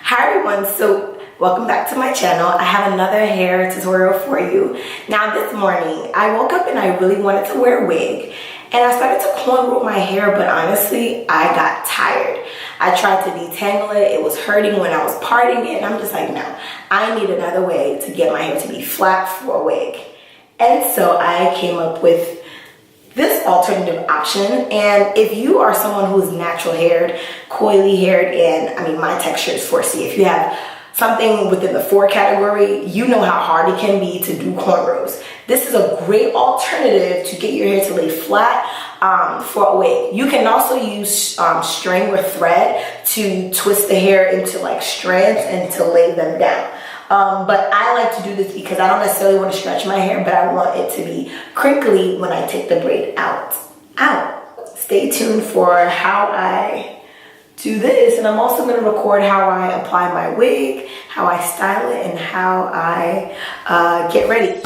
Hi everyone, so welcome back to my channel. I have another hair tutorial for you. Now this morning, I woke up and I really wanted to wear a wig. And I started to cornrow my hair, but honestly, I got tired. I tried to detangle it. It was hurting when I was parting it. And I'm just like, no, I need another way to get my hair to be flat for a wig. And so I came up with this alternative option. And if you are someone who is natural haired, coily haired, and I mean my texture is 4C, if you have something within the 4 category, you know how hard it can be to do cornrows. This is a great alternative to get your hair to lay flat for a wig. You can also use string or thread to twist the hair into like strands and to lay them down. But I like to do this because I don't necessarily want to stretch my hair, but I want it to be crinkly when I take the braid out. Stay tuned for how I do this, and I'm also going to record how I apply my wig, how I style it, and how I get ready.